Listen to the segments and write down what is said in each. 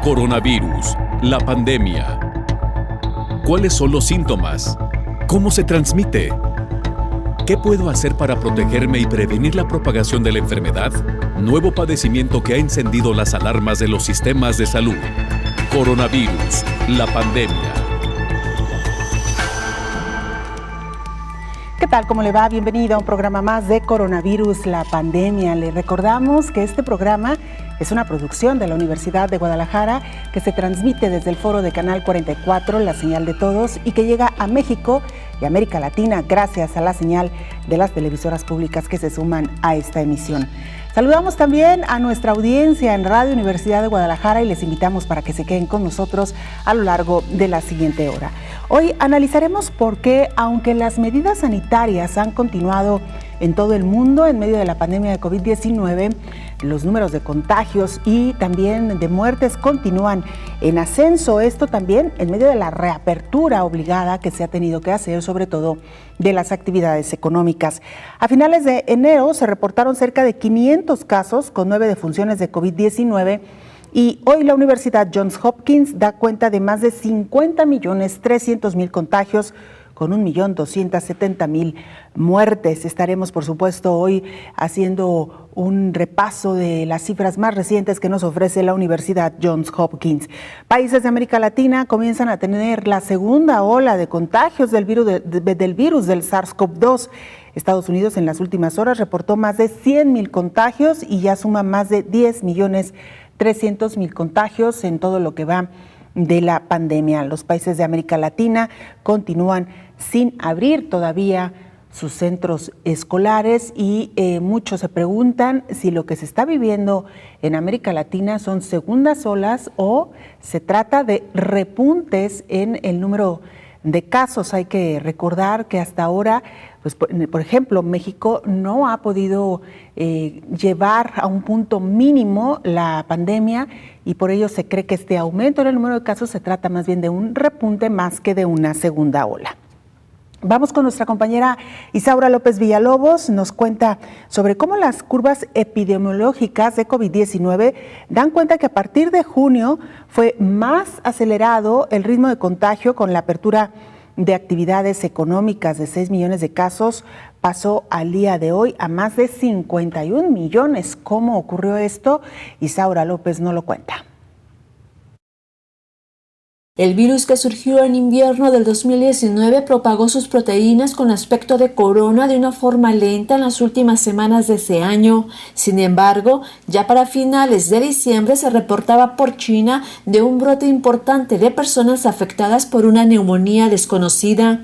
Coronavirus, la pandemia. ¿Cuáles son los síntomas? ¿Cómo se transmite? ¿Qué puedo hacer para protegerme y prevenir la propagación de la enfermedad? Nuevo padecimiento que ha encendido las alarmas de los sistemas de salud. Coronavirus, la pandemia. ¿Qué tal? ¿Cómo le va? Bienvenido a un programa más de Coronavirus, la pandemia. Le recordamos que este programa es una producción de la Universidad de Guadalajara que se transmite desde el foro de Canal 44, la señal de todos, y que llega a México y América Latina gracias a la señal de las televisoras públicas que se suman a esta emisión. Saludamos también a nuestra audiencia en Radio Universidad de Guadalajara y les invitamos para que se queden con nosotros a lo largo de la siguiente hora. Hoy analizaremos por qué, aunque las medidas sanitarias han continuado en todo el mundo en medio de la pandemia de COVID-19, los números de contagios y también de muertes continúan en ascenso. Esto también en medio de la reapertura obligada que se ha tenido que hacer, sobre todo de las actividades económicas. A finales de enero se reportaron cerca de 500 casos con 9 defunciones de COVID-19 y hoy la Universidad Johns Hopkins da cuenta de más de 50.300.000 contagios con 1.270.000 muertes. Estaremos, por supuesto, hoy haciendo un repaso de las cifras más recientes que nos ofrece la Universidad Johns Hopkins. Países de América Latina comienzan a tener la segunda ola de contagios del virus del SARS-CoV-2. Estados Unidos en las últimas horas reportó más de 100.000 contagios y ya suma más de 10.300.000 contagios en todo lo que va de la pandemia. Los países de América Latina continúan sin abrir todavía sus centros escolares y muchos se preguntan si lo que se está viviendo en América Latina son segundas olas o se trata de repuntes en el número de casos. Hay que recordar que hasta ahora, pues, por ejemplo, México no ha podido llevar a un punto mínimo la pandemia y por ello se cree que este aumento en el número de casos se trata más bien de un repunte más que de una segunda ola. Vamos con nuestra compañera Isaura López Villalobos, nos cuenta sobre cómo las curvas epidemiológicas de COVID-19 dan cuenta que a partir de junio fue más acelerado el ritmo de contagio con la apertura de actividades económicas de 6 millones de casos, pasó al día de hoy a más de 51 millones. ¿Cómo ocurrió esto? Isaura López nos lo cuenta. El virus que surgió en invierno del 2019 propagó sus proteínas con aspecto de corona de una forma lenta en las últimas semanas de ese año. Sin embargo, ya para finales de diciembre se reportaba por China de un brote importante de personas afectadas por una neumonía desconocida.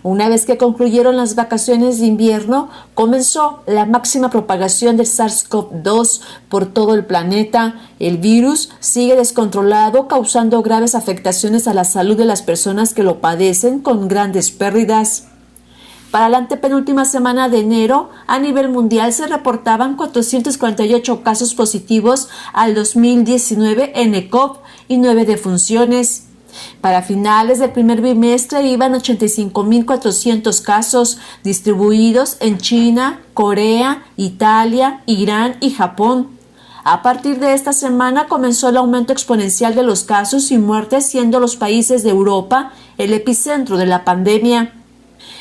Una vez que concluyeron las vacaciones de invierno, comenzó la máxima propagación del SARS-CoV-2 por todo el planeta. El virus sigue descontrolado, causando graves afectaciones a la salud de las personas que lo padecen, con grandes pérdidas. Para la antepenúltima semana de enero, a nivel mundial se reportaban 448 casos positivos al 2019 nCoV y 9 defunciones. Para finales del primer bimestre iban 85.400 casos distribuidos en China, Corea, Italia, Irán y Japón. A partir de esta semana comenzó el aumento exponencial de los casos y muertes, siendo los países de Europa el epicentro de la pandemia.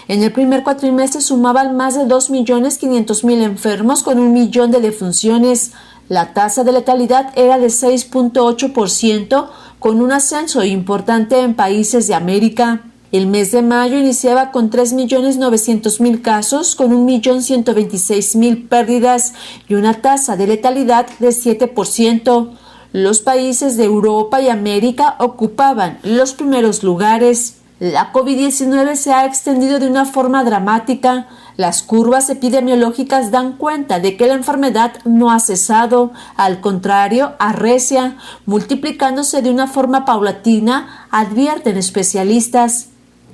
En el primer cuatrimestre sumaban más de 2.500.000 enfermos con 1 millón de defunciones. La tasa de letalidad era de 6.8%, con un ascenso importante en países de América. El mes de mayo iniciaba con 3.900.000 casos, con 1.126.000 pérdidas y una tasa de letalidad de 7%. Los países de Europa y América ocupaban los primeros lugares. La COVID-19 se ha extendido de una forma dramática. Las curvas epidemiológicas dan cuenta de que la enfermedad no ha cesado, al contrario, arrecia, multiplicándose de una forma paulatina, advierten especialistas.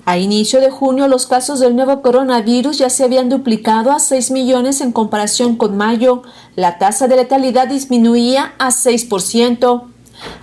A inicio de junio, los casos del nuevo coronavirus ya se habían duplicado a 6 millones en comparación con mayo. La tasa de letalidad disminuía a 6%.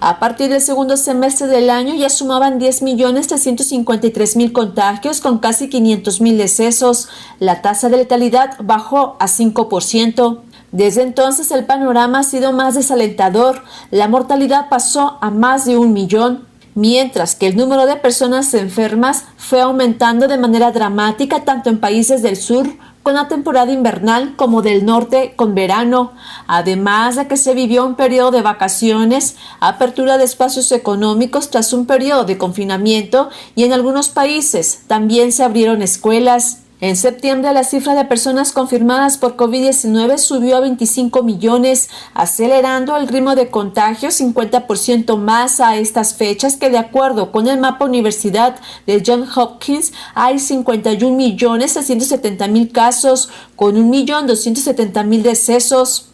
A partir del segundo semestre del año ya sumaban 10.353.000 contagios con casi 500.000 decesos. La tasa de letalidad bajó a 5%. Desde entonces el panorama ha sido más desalentador. La mortalidad pasó a más de 1 millón, mientras que el número de personas enfermas fue aumentando de manera dramática tanto en países del sur con la temporada invernal como del norte con verano, además de que se vivió un periodo de vacaciones, apertura de espacios económicos tras un periodo de confinamiento y en algunos países también se abrieron escuelas. En septiembre, la cifra de personas confirmadas por COVID-19 subió a 25 millones, acelerando el ritmo de contagio 50% más a estas fechas que, de acuerdo con el mapa Universidad de Johns Hopkins, hay 51.670.000 casos, con 1.270.000 decesos.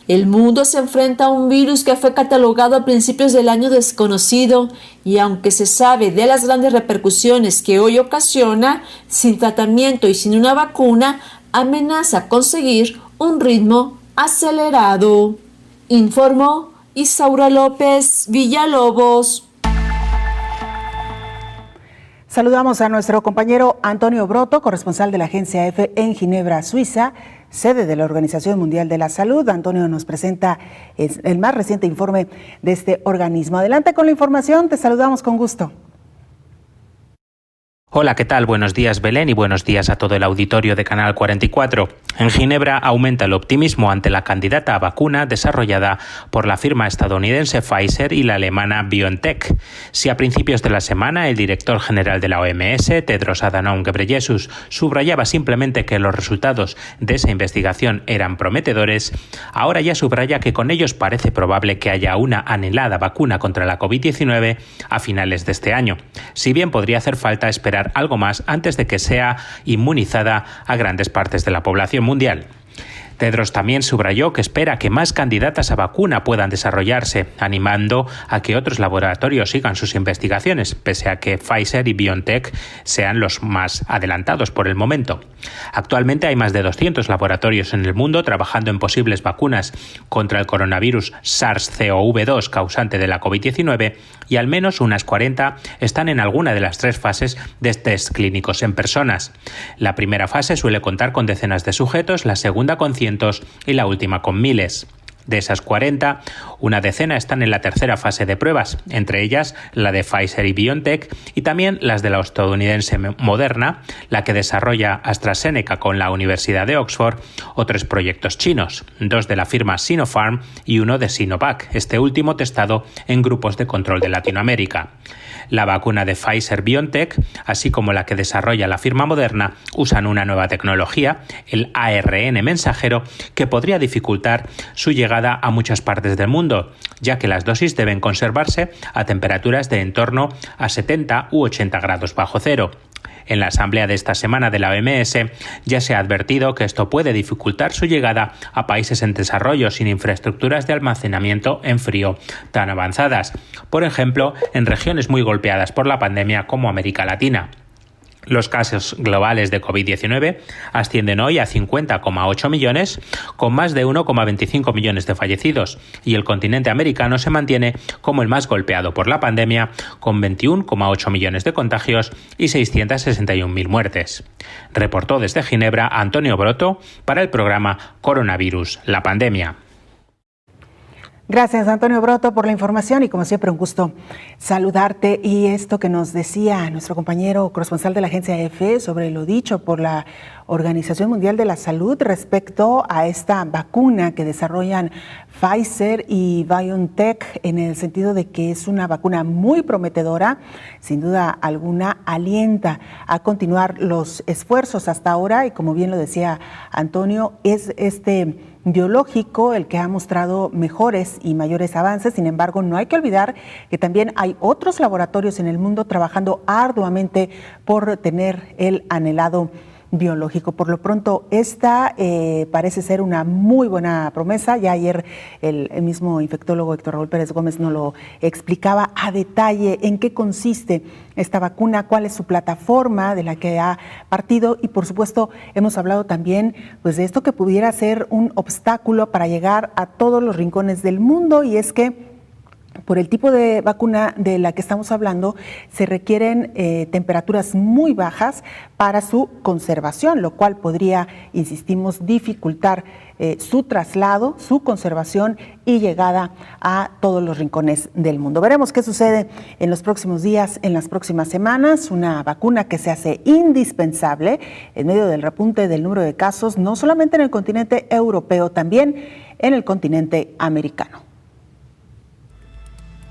El mundo se enfrenta a un virus que fue catalogado a principios del año desconocido y aunque se sabe de las grandes repercusiones que hoy ocasiona, sin tratamiento y sin una vacuna, amenaza conseguir un ritmo acelerado. Informó Isaura López Villalobos. Saludamos a nuestro compañero Antonio Broto, corresponsal de la agencia EFE en Ginebra, Suiza, sede de la Organización Mundial de la Salud. Antonio nos presenta el más reciente informe de este organismo. Adelante con la información, te saludamos con gusto. Hola, ¿qué tal? Buenos días, Belén, y buenos días a todo el auditorio de Canal 44. En Ginebra aumenta el optimismo ante la candidata a vacuna desarrollada por la firma estadounidense Pfizer y la alemana BioNTech. Si a principios de la semana el director general de la OMS, Tedros Adhanom Ghebreyesus, subrayaba simplemente que los resultados de esa investigación eran prometedores, ahora ya subraya que con ellos parece probable que haya una anhelada vacuna contra la COVID-19 a finales de este año. Si bien podría hacer falta esperar algo más antes de que sea inmunizada a grandes partes de la población mundial. Tedros también subrayó que espera que más candidatas a vacuna puedan desarrollarse, animando a que otros laboratorios sigan sus investigaciones, pese a que Pfizer y BioNTech sean los más adelantados por el momento. Actualmente hay más de 200 laboratorios en el mundo trabajando en posibles vacunas contra el coronavirus SARS-CoV-2 causante de la COVID-19 y al menos unas 40 están en alguna de las 3 fases de test clínicos en personas. La primera fase suele contar con decenas de sujetos, la segunda con cientos y la última con miles. De esas 40, una decena están en la tercera fase de pruebas, entre ellas la de Pfizer y BioNTech y también las de la estadounidense Moderna, la que desarrolla AstraZeneca con la Universidad de Oxford, o 3 proyectos chinos, 2 de la firma Sinopharm y 1 de Sinovac, este último testado en grupos de control de Latinoamérica. La vacuna de Pfizer-BioNTech, así como la que desarrolla la firma Moderna, usan una nueva tecnología, el ARN mensajero, que podría dificultar su llegada a muchas partes del mundo, ya que las dosis deben conservarse a temperaturas de en torno a 70 u 80 grados bajo cero. En la asamblea de esta semana de la OMS ya se ha advertido que esto puede dificultar su llegada a países en desarrollo sin infraestructuras de almacenamiento en frío tan avanzadas, por ejemplo, en regiones muy golpeadas por la pandemia como América Latina. Los casos globales de COVID-19 ascienden hoy a 50,8 millones, con más de 1,25 millones de fallecidos, y el continente americano se mantiene como el más golpeado por la pandemia, con 21,8 millones de contagios y 661.000 muertes. Reportó desde Ginebra Antonio Broto para el programa Coronavirus, la pandemia. Gracias, Antonio Broto, por la información y como siempre un gusto saludarte. Y esto que nos decía nuestro compañero corresponsal de la agencia EFE sobre lo dicho por la Organización Mundial de la Salud respecto a esta vacuna que desarrollan Pfizer y BioNTech, en el sentido de que es una vacuna muy prometedora, sin duda alguna alienta a continuar los esfuerzos hasta ahora y como bien lo decía Antonio, es este biológico el que ha mostrado mejores y mayores avances. Sin embargo, no hay que olvidar que también hay otros laboratorios en el mundo trabajando arduamente por tener el anhelado biológico. Por lo pronto, esta parece ser una muy buena promesa. Ya ayer el mismo infectólogo Héctor Raúl Pérez Gómez nos lo explicaba a detalle en qué consiste esta vacuna, cuál es su plataforma de la que ha partido y por supuesto hemos hablado también pues de esto que pudiera ser un obstáculo para llegar a todos los rincones del mundo, y es que por el tipo de vacuna de la que estamos hablando, se requieren temperaturas muy bajas para su conservación, lo cual podría, insistimos, dificultar su traslado, su conservación y llegada a todos los rincones del mundo. Veremos qué sucede en los próximos días, en las próximas semanas. Una vacuna que se hace indispensable en medio del repunte del número de casos, no solamente en el continente europeo, también en el continente americano.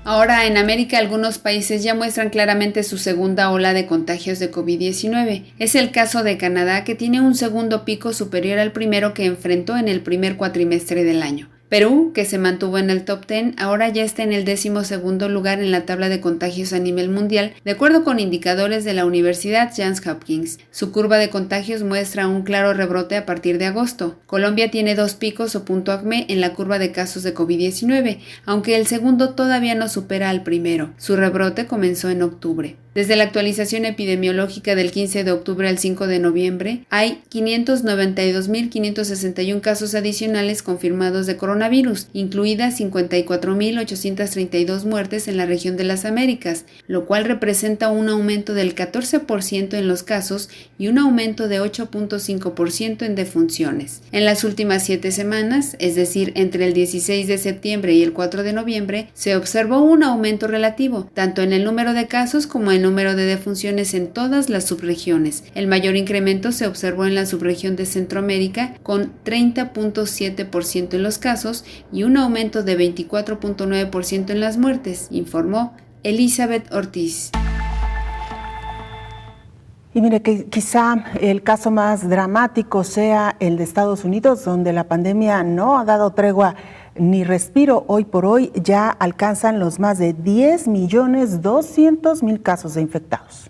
Ahora, en América, algunos países ya muestran claramente su segunda ola de contagios de COVID-19. Es el caso de Canadá, que tiene un segundo pico superior al primero que enfrentó en el primer cuatrimestre del año. Perú, que se mantuvo en el top 10, ahora ya está en el 12º lugar en la tabla de contagios a nivel mundial, de acuerdo con indicadores de la Universidad Johns Hopkins. Su curva de contagios muestra un claro rebrote a partir de agosto. Colombia tiene 2 picos o punto acme en la curva de casos de COVID-19, aunque el segundo todavía no supera al primero. Su rebrote comenzó en octubre. Desde la actualización epidemiológica del 15 de octubre al 5 de noviembre, hay 592.561 casos adicionales confirmados de coronavirus, incluidas 54.832 muertes en la región de las Américas, lo cual representa un aumento del 14% en los casos y un aumento de 8.5% en defunciones. En las últimas 7 semanas, es decir, entre el 16 de septiembre y el 4 de noviembre, se observó un aumento relativo, tanto en el número de casos como en el número de defunciones en todas las subregiones. El mayor incremento se observó en la subregión de Centroamérica, con 30.7% en los casos y un aumento de 24.9% en las muertes, informó Elizabeth Ortiz. Y mire, que quizá el caso más dramático sea el de Estados Unidos, donde la pandemia no ha dado tregua ni respiro. Hoy por hoy ya alcanzan los más de 10.200.000 casos de infectados.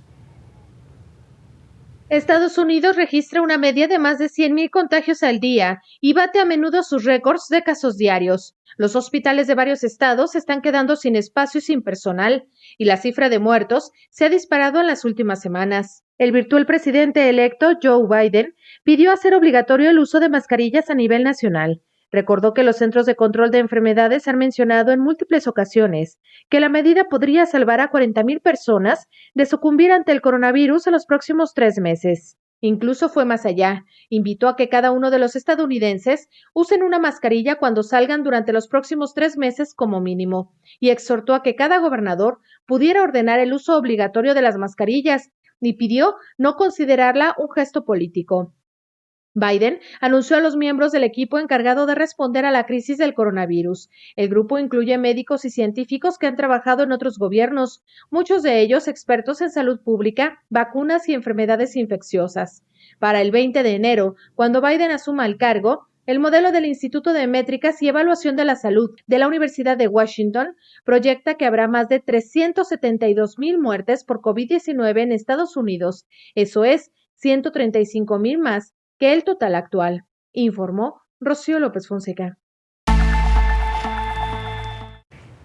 Estados Unidos registra una media de más de 100.000 contagios al día y bate a menudo sus récords de casos diarios. Los hospitales de varios estados están quedando sin espacio y sin personal, y la cifra de muertos se ha disparado en las últimas semanas. El virtual presidente electo, Joe Biden, pidió hacer obligatorio el uso de mascarillas a nivel nacional. Recordó que los Centros de Control de Enfermedades han mencionado en múltiples ocasiones que la medida podría salvar a 40.000 personas de sucumbir ante el coronavirus en los próximos 3 meses. Incluso fue más allá. Invitó a que cada uno de los estadounidenses usen una mascarilla cuando salgan durante los próximos 3 meses como mínimo, y exhortó a que cada gobernador pudiera ordenar el uso obligatorio de las mascarillas, y pidió no considerarla un gesto político. Biden anunció a los miembros del equipo encargado de responder a la crisis del coronavirus. El grupo incluye médicos y científicos que han trabajado en otros gobiernos, muchos de ellos expertos en salud pública, vacunas y enfermedades infecciosas. Para el 20 de enero, cuando Biden asuma el cargo, el modelo del Instituto de Métricas y Evaluación de la Salud de la Universidad de Washington proyecta que habrá más de 372.000 muertes por COVID-19 en Estados Unidos. Eso es 135.000 más que el total actual, informó Rocío López Fonseca.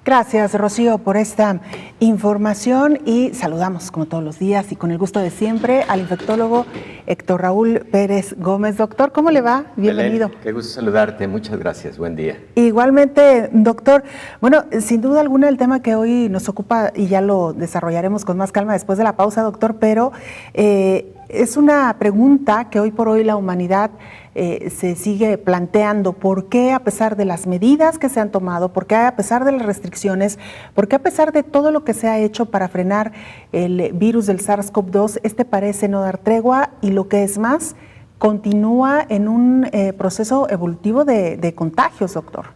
Gracias, Rocío, por esta información y saludamos, como todos los días y con el gusto de siempre, al infectólogo Héctor Raúl Pérez Gómez. Doctor, ¿cómo le va? Bienvenido. Belén, qué gusto saludarte, muchas gracias, buen día. Igualmente, doctor. Bueno, sin duda alguna el tema que hoy nos ocupa, y ya lo desarrollaremos con más calma después de la pausa, doctor, pero es una pregunta que hoy por hoy la humanidad se sigue planteando. ¿Por qué, a pesar de las medidas que se han tomado, por qué a pesar de las restricciones, por qué a pesar de todo lo que se ha hecho para frenar el virus del SARS-CoV-2, parece no dar tregua y, lo que es más, continúa en un proceso evolutivo de contagios, doctor?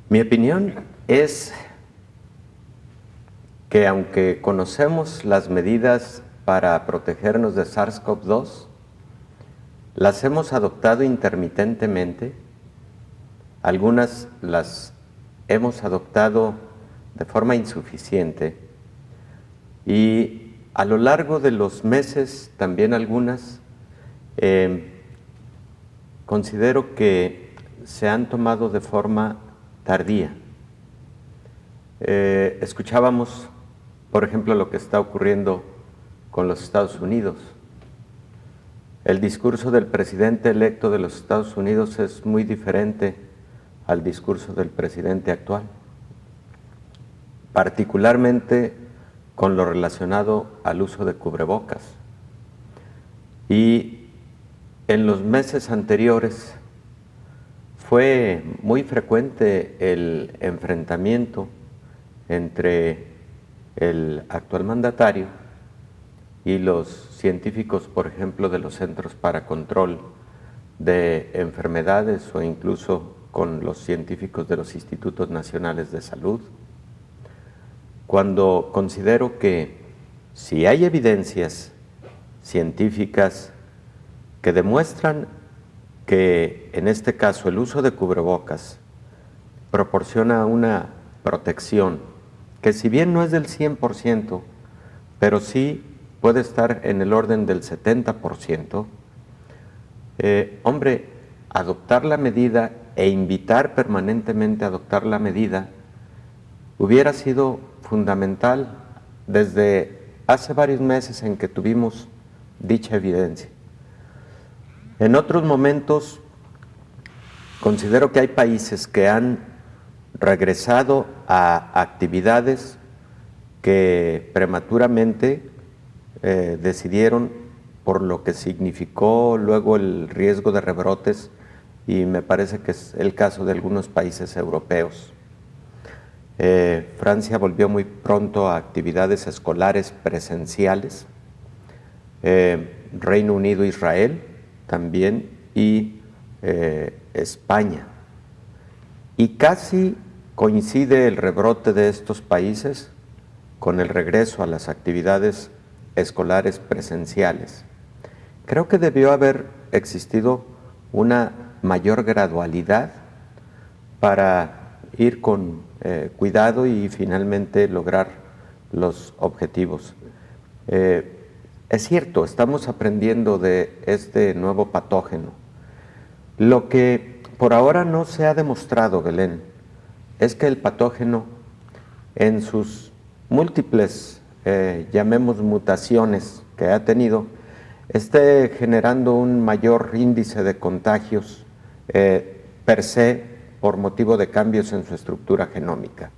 Mi opinión es que, aunque conocemos las medidas para protegernos de SARS-CoV-2, las hemos adoptado intermitentemente. Algunas las hemos adoptado de forma insuficiente y a lo largo de los meses también algunas considero que se han tomado de forma tardía. Escuchábamos, por ejemplo, lo que está ocurriendo con los Estados Unidos. El discurso del presidente electo de los Estados Unidos es muy diferente al discurso del presidente actual. particularmente con lo relacionado al uso de cubrebocas. Y en los meses anteriores fue muy frecuente el enfrentamiento entre el actual mandatario y los científicos, por ejemplo, de los Centros para Control de Enfermedades o incluso con los científicos de los Institutos Nacionales de Salud, cuando considero que si hay evidencias científicas que demuestran que en este caso el uso de cubrebocas proporciona una protección que si bien no es del 100%, pero sí puede estar en el orden del 70%, hombre, adoptar la medida e invitar permanentemente a adoptar la medida hubiera sido fundamental desde hace varios meses en que tuvimos dicha evidencia. En otros momentos, considero que hay países que han regresado a actividades que prematuramente decidieron por lo que significó luego el riesgo de rebrotes, y me parece que es el caso de algunos países europeos. Francia volvió muy pronto a actividades escolares presenciales, Reino Unido, Israel también, y España. Y casi coincide el rebrote de estos países con el regreso a las actividades escolares presenciales. Creo que debió haber existido una mayor gradualidad para ir con cuidado y finalmente lograr los objetivos. Es cierto, estamos aprendiendo de este nuevo patógeno. Lo que por ahora no se ha demostrado, Belén, es que el patógeno en sus múltiples, llamemos mutaciones que ha tenido, esté generando un mayor índice de contagios per se por motivo de cambios en su estructura genómica.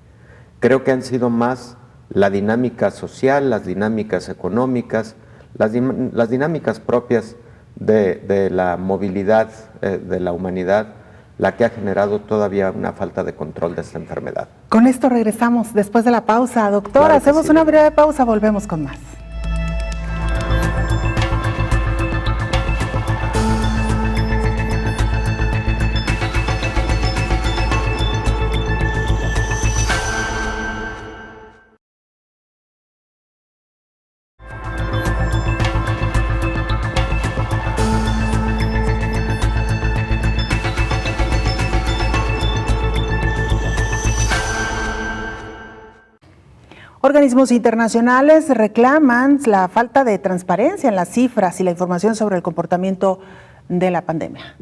Creo que han sido más la dinámica social, las dinámicas económicas, las dinámicas propias de la movilidad de la humanidad, la que ha generado todavía una falta de control de esta enfermedad. Con esto regresamos después de la pausa. Doctor, Claro que hacemos sí. una breve pausa, volvemos con más. Organismos internacionales reclaman la falta de transparencia en las cifras y la información sobre el comportamiento de la pandemia.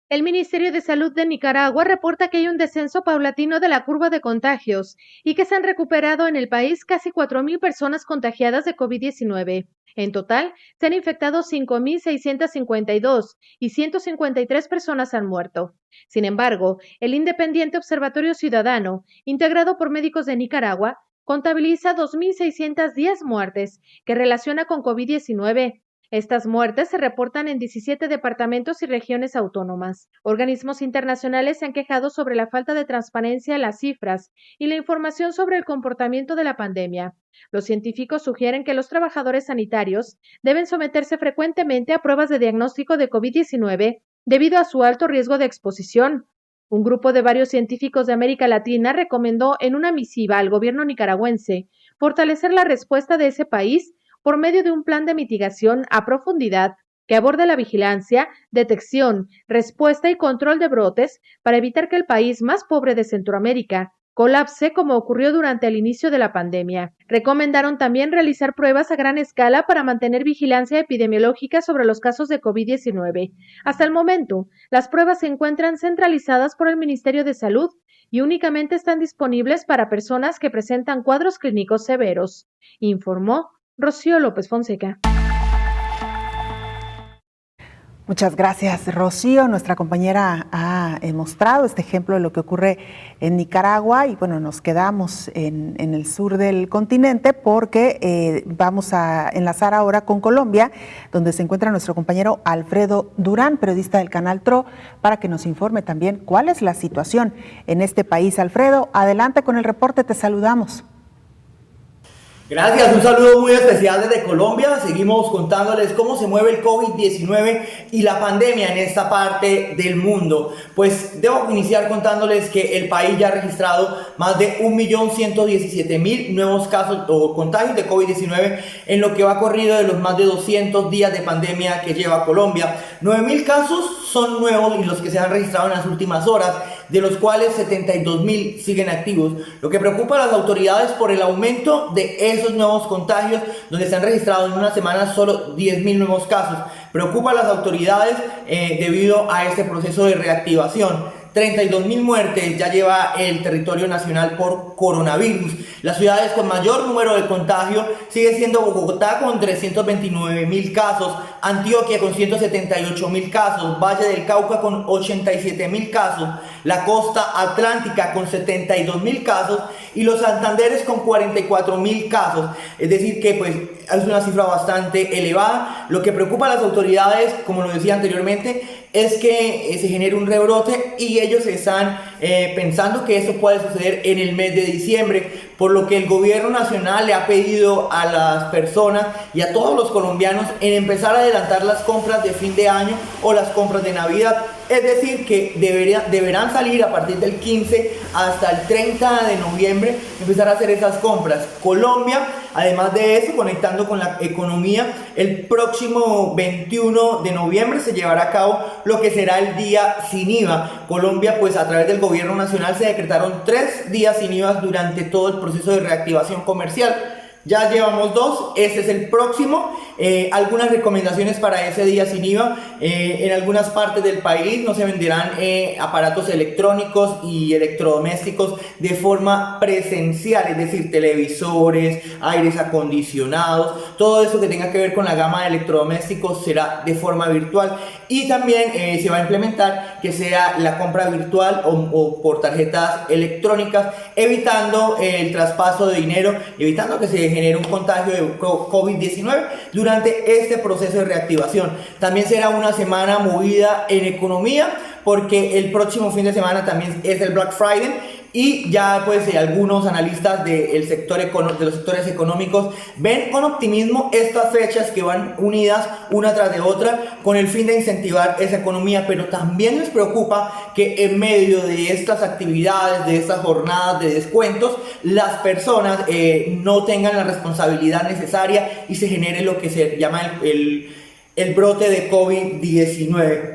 El Ministerio de Salud de Nicaragua reporta que hay un descenso paulatino de la curva de contagios y que se han recuperado en el país casi 4,000 personas contagiadas de COVID-19. En total, se han infectado 5,652 y 153 personas han muerto. Sin embargo, el Independiente Observatorio Ciudadano, integrado por médicos de Nicaragua, contabiliza 2,610 muertes que relaciona con COVID-19. Estas muertes se reportan en 17 departamentos y regiones autónomas. Organismos internacionales se han quejado sobre la falta de transparencia en las cifras y la información sobre el comportamiento de la pandemia. Los científicos sugieren que los trabajadores sanitarios deben someterse frecuentemente a pruebas de diagnóstico de COVID-19 debido a su alto riesgo de exposición. Un grupo de varios científicos de América Latina recomendó en una misiva al gobierno nicaragüense fortalecer la respuesta de ese país por medio de un plan de mitigación a profundidad que aborde la vigilancia, detección, respuesta y control de brotes para evitar que el país más pobre de Centroamérica colapse como ocurrió durante el inicio de la pandemia. Recomendaron también realizar pruebas a gran escala para mantener vigilancia epidemiológica sobre los casos de COVID-19. Hasta el momento, las pruebas se encuentran centralizadas por el Ministerio de Salud y únicamente están disponibles para personas que presentan cuadros clínicos severos, informó Rocío López Fonseca. Muchas gracias, Rocío. Nuestra compañera ha mostrado este ejemplo de lo que ocurre en Nicaragua y bueno, nos quedamos en el sur del continente porque vamos a enlazar ahora con Colombia, donde se encuentra nuestro compañero Alfredo Durán, periodista del Canal TRO, para que nos informe también cuál es la situación en este país. Alfredo, adelante con el reporte, te saludamos. Gracias, un saludo muy especial desde Colombia. Seguimos contándoles cómo se mueve el COVID-19 y la pandemia en esta parte del mundo. Pues debo iniciar contándoles que el país ya ha registrado más de 1.117.000 nuevos casos o contagios de COVID-19 en lo que va corrido de los más de 200 días de pandemia que lleva Colombia. 9.000 casos son nuevos y los que se han registrado en las últimas horas, de los cuales 72.000 siguen activos. Lo que preocupa a las autoridades por el aumento de esos nuevos contagios, donde se han registrado en una semana solo 10.000 nuevos casos. Preocupa a las autoridades debido a este proceso de reactivación. 32.000 muertes ya lleva el territorio nacional por coronavirus. Las ciudades con mayor número de contagio sigue siendo Bogotá con 329.000 casos, Antioquia con 178.000 casos, Valle del Cauca con 87.000 casos, la costa atlántica con 72.000 casos y los Santanderes con 44.000 casos. Es decir que pues es una cifra bastante elevada. Lo que preocupa a las autoridades, como lo decía anteriormente, es que se genere un rebrote y ellos están pensando que esto puede suceder en el mes de diciembre, por lo que el gobierno nacional le ha pedido a las personas y a todos los colombianos en empezar a adelantar las compras de fin de año o las compras de Navidad. Es decir, que deberán salir a partir del 15 hasta el 30 de noviembre, empezar a hacer esas compras. Colombia, además de eso, conectando con la economía, el próximo 21 de noviembre se llevará a cabo lo que será el día sin IVA. Colombia, pues a través del gobierno nacional se decretaron 3 días sin IVA durante todo el proceso de reactivación comercial. Ya llevamos 2, este es el próximo. Algunas recomendaciones para ese día sin IVA. En algunas partes del país no se venderán aparatos electrónicos y electrodomésticos de forma presencial, es decir, televisores, aires acondicionados, todo eso que tenga que ver con la gama de electrodomésticos será de forma virtual. Y también se va a implementar que sea la compra virtual o por tarjetas electrónicas, evitando el traspaso de dinero, evitando que se genere un contagio de COVID-19 durante este proceso de reactivación. También será una semana movida en economía, porque el próximo fin de semana también es el Black Friday. Y ya pues algunos analistas de los sectores económicos ven con optimismo estas fechas que van unidas una tras de otra con el fin de incentivar esa economía, pero también les preocupa que en medio de estas actividades, de estas jornadas de descuentos, las personas no tengan la responsabilidad necesaria y se genere lo que se llama el brote de COVID-19.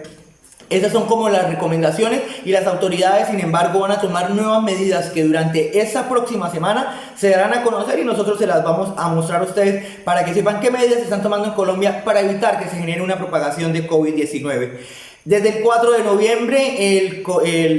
Esas son como las recomendaciones y las autoridades, sin embargo, van a tomar nuevas medidas que durante esta próxima semana se darán a conocer y nosotros se las vamos a mostrar a ustedes para que sepan qué medidas se están tomando en Colombia para evitar que se genere una propagación de COVID-19. Desde el 4 de noviembre,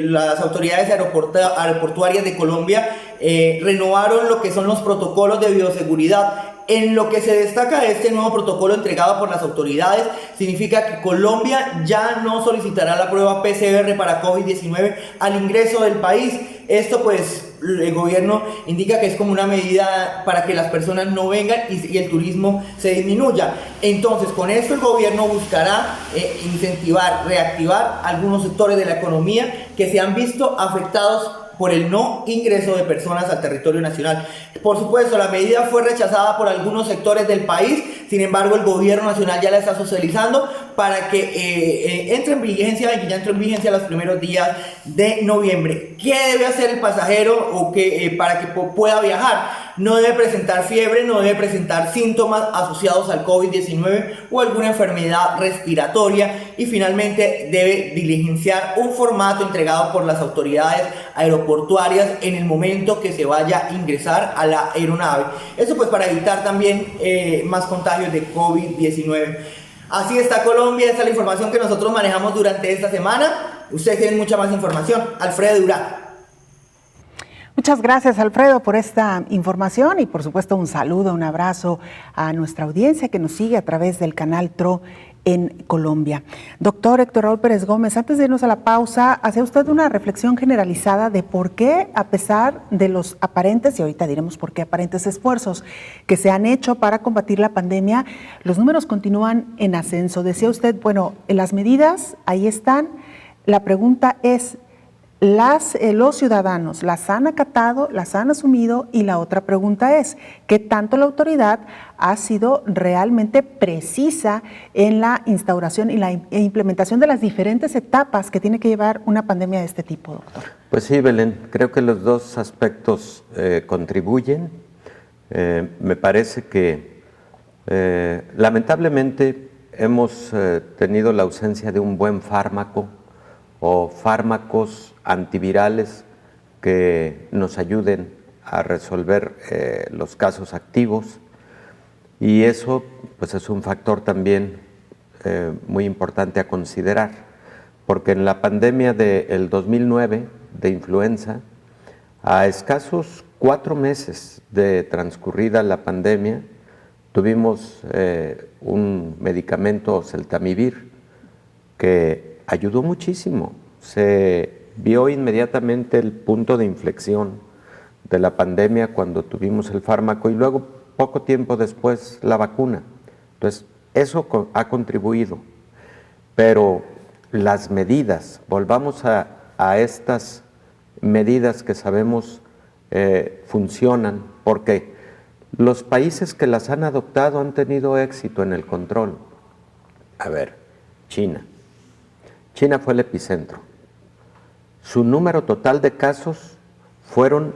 las autoridades aeroportuarias de Colombia renovaron lo que son los protocolos de bioseguridad. En lo que se destaca de este nuevo protocolo entregado por las autoridades, significa que Colombia ya no solicitará la prueba PCR para COVID-19 al ingreso del país. Esto pues el gobierno indica que es como una medida para que las personas no vengan y el turismo se disminuya. Entonces con esto el gobierno buscará incentivar, reactivar algunos sectores de la economía que se han visto afectados por el no ingreso de personas al territorio nacional. Por supuesto, la medida fue rechazada por algunos sectores del país, sin embargo, el gobierno nacional ya la está socializando para que entre en vigencia y que ya entre en vigencia los primeros días de noviembre. ¿Qué debe hacer el pasajero para que pueda viajar? No debe presentar fiebre, no debe presentar síntomas asociados al COVID-19 o alguna enfermedad respiratoria y finalmente debe diligenciar un formato entregado por las autoridades aeroportuarias en el momento que se vaya a ingresar a la aeronave. Eso pues para evitar también más contagios de COVID-19. Así está Colombia, esta es la información que nosotros manejamos durante esta semana. Ustedes tienen mucha más información. Alfredo Durán. Muchas gracias, Alfredo, por esta información y por supuesto un saludo, un abrazo a nuestra audiencia que nos sigue a través del Canal TRO en Colombia. Doctor Héctor Raúl Pérez Gómez, antes de irnos a la pausa, ¿hace usted una reflexión generalizada de por qué, a pesar de los aparentes, y ahorita diremos por qué aparentes esfuerzos que se han hecho para combatir la pandemia, los números continúan en ascenso? Decía usted, bueno, las medidas ahí están. La pregunta es, los ciudadanos las han acatado, las han asumido, y la otra pregunta es, ¿qué tanto la autoridad ha sido realmente precisa en la instauración y la implementación de las diferentes etapas que tiene que llevar una pandemia de este tipo, doctor? Pues sí, Belén, creo que los dos aspectos contribuyen. Me parece que lamentablemente hemos tenido la ausencia de un buen fármaco o fármacos antivirales que nos ayuden a resolver los casos activos, y eso pues es un factor también muy importante a considerar, porque en la pandemia del 2009 de influenza, a escasos 4 meses de transcurrida la pandemia, tuvimos un medicamento, oseltamivir, que ayudó muchísimo. Se vio inmediatamente el punto de inflexión de la pandemia cuando tuvimos el fármaco, y luego poco tiempo después la vacuna. Entonces, eso ha contribuido. Pero las medidas, volvamos a estas medidas que sabemos funcionan, porque los países que las han adoptado han tenido éxito en el control. A ver, China fue el epicentro. Su número total de casos fueron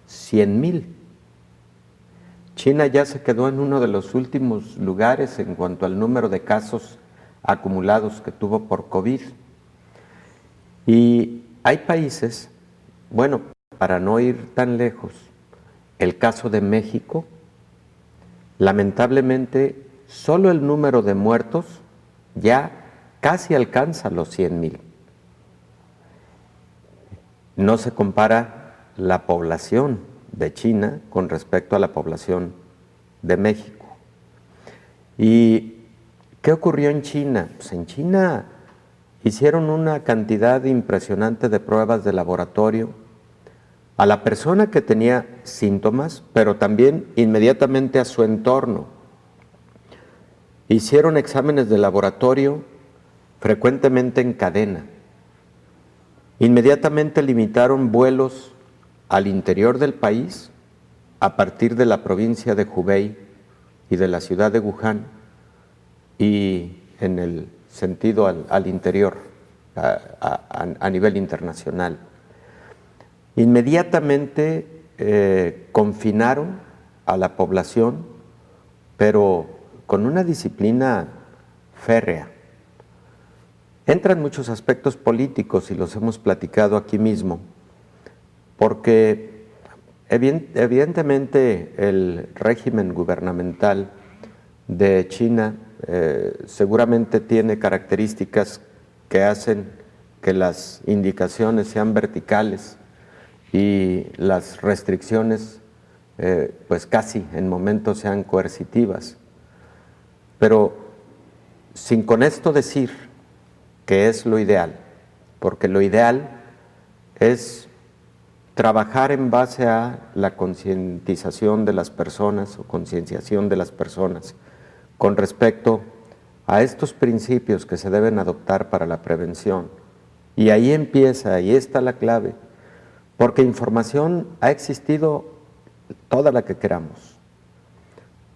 100,000. China ya se quedó en uno de los últimos lugares en cuanto al número de casos acumulados que tuvo por COVID. Y hay países, bueno, para no ir tan lejos, el caso de México, lamentablemente solo el número de muertos ya casi alcanza los 100,000. No se compara la población de China con respecto a la población de México. ¿Y qué ocurrió en China? Pues en China hicieron una cantidad impresionante de pruebas de laboratorio a la persona que tenía síntomas, pero también inmediatamente a su entorno. Hicieron exámenes de laboratorio frecuentemente en cadena. Inmediatamente limitaron vuelos al interior del país a partir de la provincia de Hubei y de la ciudad de Wuhan, y en el sentido al interior, a nivel internacional. Inmediatamente confinaron a la población, pero con una disciplina férrea. Entran muchos aspectos políticos y los hemos platicado aquí mismo, porque evidentemente el régimen gubernamental de China seguramente tiene características que hacen que las indicaciones sean verticales y las restricciones pues casi en momentos sean coercitivas. Pero sin con esto decir que es lo ideal, porque lo ideal es trabajar en base a la concientización de las personas o concienciación de las personas con respecto a estos principios que se deben adoptar para la prevención. Y ahí empieza, ahí está la clave, porque información ha existido toda la que queramos.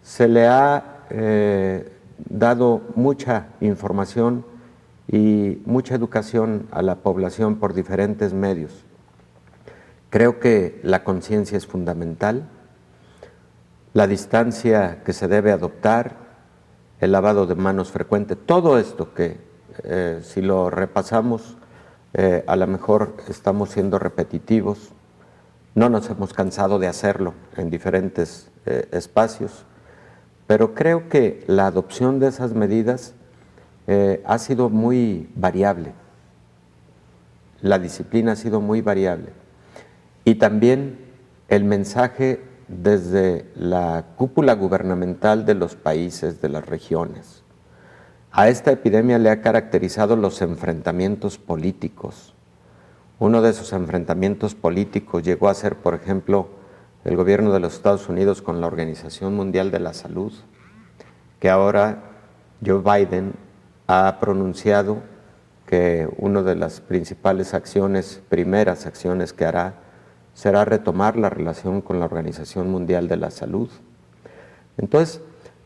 Se le ha dado mucha información y mucha educación a la población por diferentes medios. Creo que la conciencia es fundamental, la distancia que se debe adoptar, el lavado de manos frecuente, todo esto que si lo repasamos a lo mejor estamos siendo repetitivos, no nos hemos cansado de hacerlo en diferentes espacios, pero creo que la adopción de esas medidas ha sido muy variable, la disciplina ha sido muy variable, y también el mensaje desde la cúpula gubernamental de los países, de las regiones. a esta epidemia le ha caracterizado los enfrentamientos políticos. Uno de esos enfrentamientos políticos llegó a ser, por ejemplo, el gobierno de los Estados Unidos con la Organización Mundial de la Salud, que ahora Joe Biden ha pronunciado que una de las principales primeras acciones que hará, será retomar la relación con la Organización Mundial de la Salud. Entonces,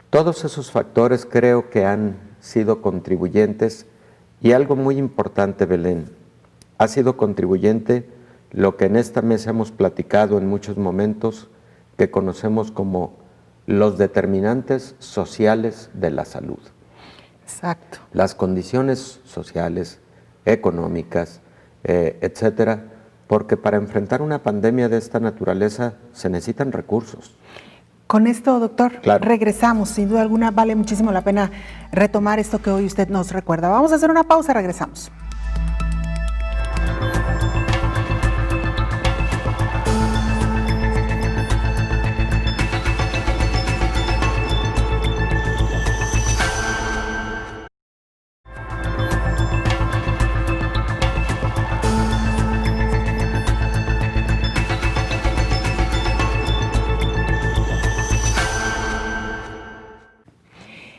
todos esos factores creo que han sido contribuyentes, y algo muy importante, Belén, ha sido contribuyente lo que en esta mesa hemos platicado en muchos momentos, que conocemos como los determinantes sociales de la salud. Exacto. Las condiciones sociales, económicas, etcétera, porque para enfrentar una pandemia de esta naturaleza se necesitan recursos. Con esto, doctor, claro, regresamos. Sin duda alguna, vale muchísimo la pena retomar esto que hoy usted nos recuerda. Vamos a hacer una pausa, regresamos.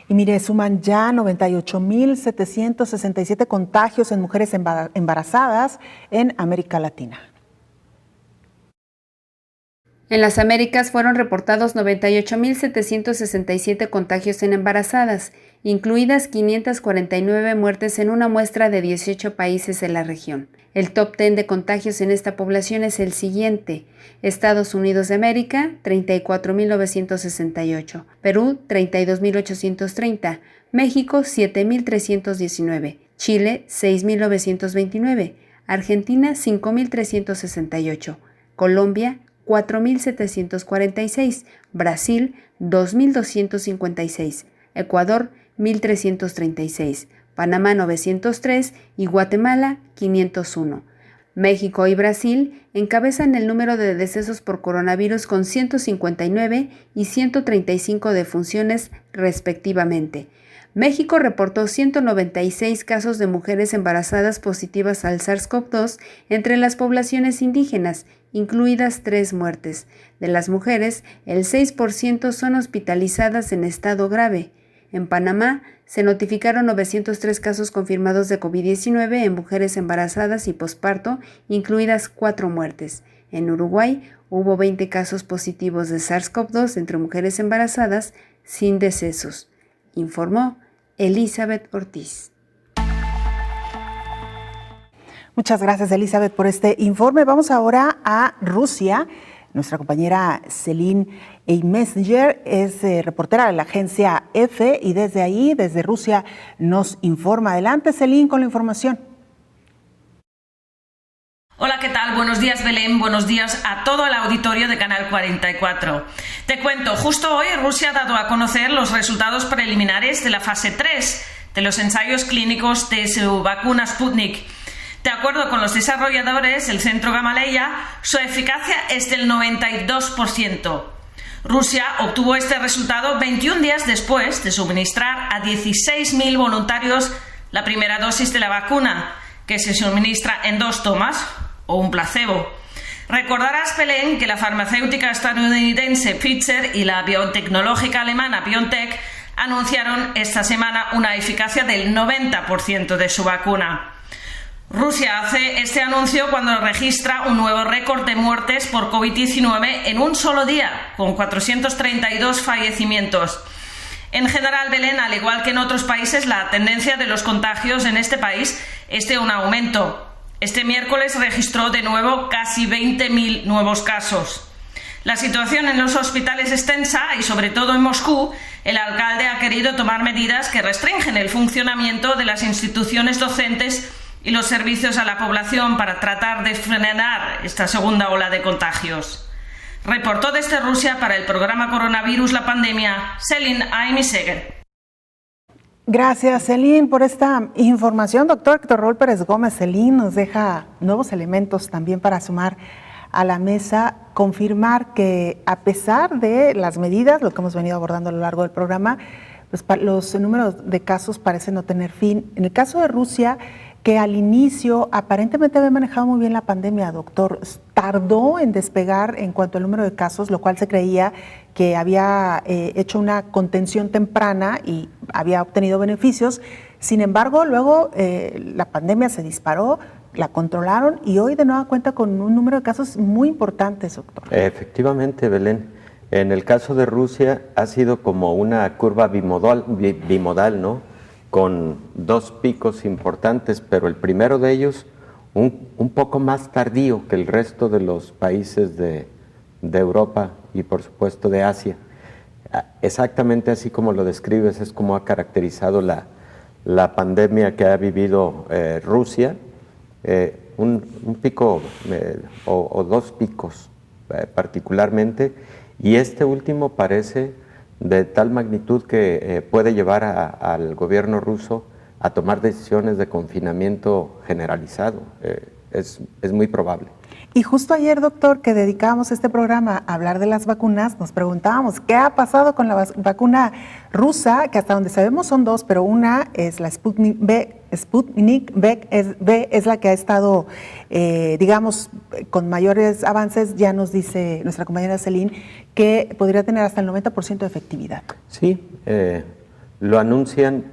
Y mire, suman ya 98,767 contagios en mujeres embarazadas en América Latina. En las Américas fueron reportados 98,767 contagios en embarazadas, incluidas 549 muertes en una muestra de 18 países de la región. El top 10 de contagios en esta población es el siguiente: Estados Unidos de América, 34,968, Perú, 32,830, México, 7,319, Chile, 6,929, Argentina, 5,368, Colombia, 4,746, Brasil, 2,256, Ecuador, 1,336, Panamá, 903 y Guatemala, 501. México y Brasil encabezan el número de decesos por coronavirus con 159 y 135 defunciones respectivamente. México reportó 196 casos de mujeres embarazadas positivas al SARS-CoV-2 entre las poblaciones indígenas, incluidas 3 muertes. De las mujeres, el 6% son hospitalizadas en estado grave. En Panamá, se notificaron 903 casos confirmados de COVID-19 en mujeres embarazadas y posparto, incluidas 4 muertes. En Uruguay, hubo 20 casos positivos de SARS-CoV-2 entre mujeres embarazadas, sin decesos, informó Elizabeth Ortiz. Muchas gracias, Elizabeth, por este informe. Vamos ahora a Rusia. Nuestra compañera Celine Messenger es reportera de la agencia EFE y desde ahí, desde Rusia, nos informa. Adelante, Celine, con la información. Hola, ¿qué tal? Buenos días, Belén. Buenos días a todo el auditorio de Canal 44. Te cuento, justo hoy Rusia ha dado a conocer los resultados preliminares de la fase 3 de los ensayos clínicos de su vacuna Sputnik. De acuerdo con los desarrolladores, el centro Gamaleya, su eficacia es del 92%. Rusia obtuvo este resultado 21 días después de suministrar a 16.000 voluntarios la primera dosis de la vacuna, que se suministra en 2 tomas o un placebo. Recordarás, Belén, que la farmacéutica estadounidense Pfizer y la biotecnológica alemana BioNTech anunciaron esta semana una eficacia del 90% de su vacuna. Rusia hace este anuncio cuando registra un nuevo récord de muertes por COVID-19 en un solo día, con 432 fallecimientos. En general, Belén, al igual que en otros países, la tendencia de los contagios en este país es de un aumento. Este miércoles registró de nuevo casi 20.000 nuevos casos. La situación en los hospitales es tensa y, sobre todo en Moscú, el alcalde ha querido tomar medidas que restringen el funcionamiento de las instituciones docentes y los servicios a la población para tratar de frenar esta segunda ola de contagios. Reportó desde Rusia para el programa Coronavirus La Pandemia, Celine Messenger. Gracias, Celine, por esta información. Doctor Héctor Raúl Pérez Gómez, Celine nos deja nuevos elementos también para sumar a la mesa, confirmar que a pesar de las medidas, lo que hemos venido abordando a lo largo del programa, los números de casos parecen no tener fin. En el caso de Rusia, que al inicio aparentemente había manejado muy bien la pandemia, doctor, tardó en despegar en cuanto al número de casos, lo cual se creía que había hecho una contención temprana y había obtenido beneficios. Sin embargo, luego la pandemia se disparó, la controlaron y hoy de nueva cuenta con un número de casos muy importantes, doctor. Efectivamente, Belén. En el caso de Rusia ha sido como una curva bimodal, ¿no? Con dos picos importantes, pero el primero de ellos un poco más tardío que el resto de los países de Europa y por supuesto de Asia. Exactamente así como lo describes, es como ha caracterizado la pandemia que ha vivido Rusia, un pico o dos picos particularmente, y este último parece de tal magnitud que puede llevar al gobierno ruso a tomar decisiones de confinamiento generalizado. Es muy probable. Y justo ayer, doctor, que dedicábamos este programa a hablar de las vacunas, nos preguntábamos qué ha pasado con la vacuna rusa, que hasta donde sabemos son dos, pero una es la Sputnik V es la que ha estado, digamos, con mayores avances. Ya nos dice nuestra compañera Celine que podría tener hasta el 90% de efectividad. Sí, lo anuncian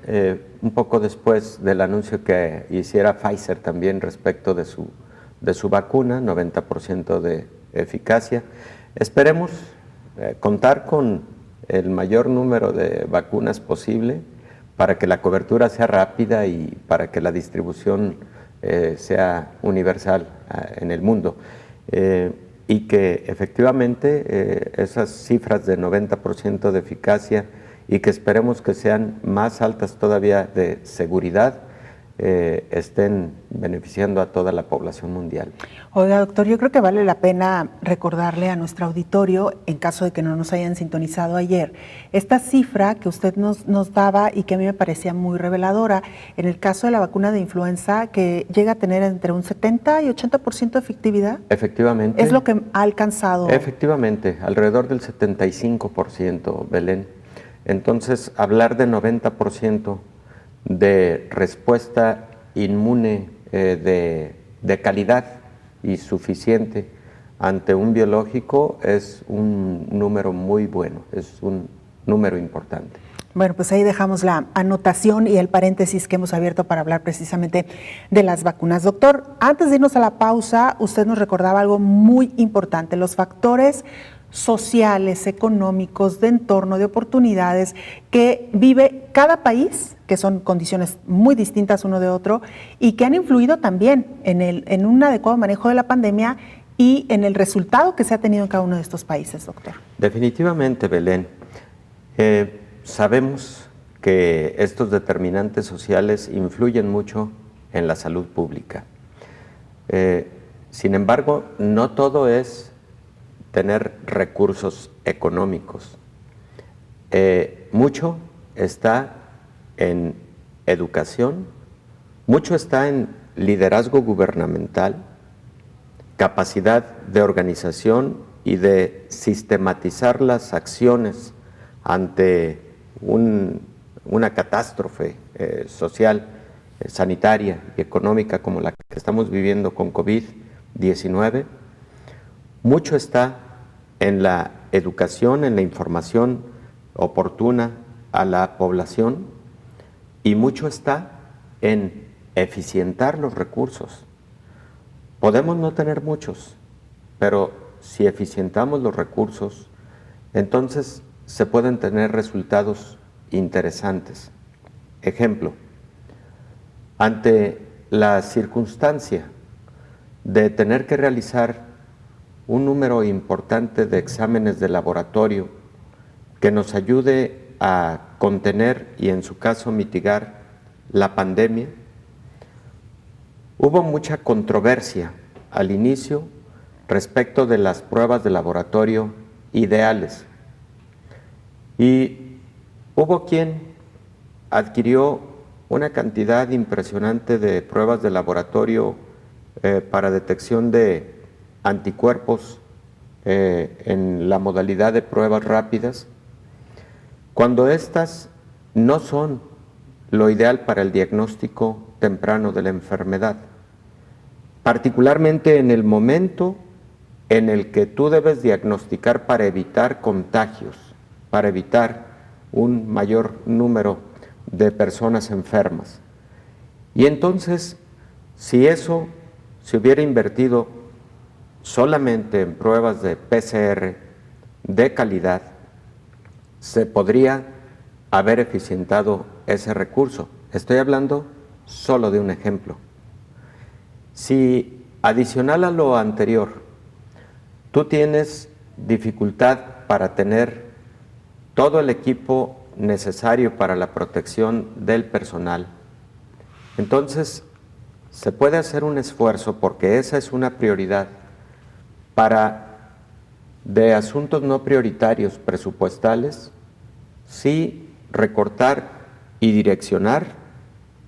un poco después del anuncio que hiciera Pfizer también respecto de su vacuna, 90% de eficacia. Esperemos contar con el mayor número de vacunas posible para que la cobertura sea rápida y para que la distribución sea universal en el mundo. Y que efectivamente esas cifras de 90% de eficacia y que esperemos que sean más altas todavía de seguridad, estén beneficiando a toda la población mundial. Oiga, doctor, yo creo que vale la pena recordarle a nuestro auditorio, en caso de que no nos hayan sintonizado ayer, esta cifra que usted nos daba y que a mí me parecía muy reveladora, en el caso de la vacuna de influenza, que llega a tener entre un 70 y 80% de efectividad. Efectivamente. Es lo que ha alcanzado. Efectivamente, alrededor del 75%, Belén. Entonces, hablar de 90% de respuesta inmune de calidad y suficiente ante un biológico es un número muy bueno, es un número importante. Bueno, pues ahí dejamos la anotación y el paréntesis que hemos abierto para hablar precisamente de las vacunas. Doctor, antes de irnos a la pausa, usted nos recordaba algo muy importante, los factores sociales, económicos, de entorno, de oportunidades que vive cada país, que son condiciones muy distintas uno de otro y que han influido también en un adecuado manejo de la pandemia y en el resultado que se ha tenido en cada uno de estos países, doctor. Definitivamente, Belén. Sabemos que estos determinantes sociales influyen mucho en la salud pública. Sin embargo, no todo es tener recursos económicos. Mucho está en educación, mucho está en liderazgo gubernamental, capacidad de organización y de sistematizar las acciones ante una catástrofe social, sanitaria y económica como la que estamos viviendo con COVID-19. Mucho está en la educación, en la información oportuna a la población y mucho está en eficientar los recursos. Podemos no tener muchos, pero si eficientamos los recursos, entonces se pueden tener resultados interesantes. Ejemplo, ante la circunstancia de tener que realizar un número importante de exámenes de laboratorio que nos ayude a contener y en su caso mitigar la pandemia, hubo mucha controversia al inicio respecto de las pruebas de laboratorio ideales y hubo quien adquirió una cantidad impresionante de pruebas de laboratorio para detección de anticuerpos en la modalidad de pruebas rápidas, cuando éstas no son lo ideal para el diagnóstico temprano de la enfermedad, particularmente en el momento en el que tú debes diagnosticar para evitar contagios, para evitar un mayor número de personas enfermas. Y entonces, si eso se hubiera invertido solamente en pruebas de PCR de calidad, se podría haber eficientado ese recurso. Estoy hablando solo de un ejemplo. Si adicional a lo anterior, tú tienes dificultad para tener todo el equipo necesario para la protección del personal, entonces se puede hacer un esfuerzo, porque esa es una prioridad, para de asuntos no prioritarios presupuestales, sí recortar y direccionar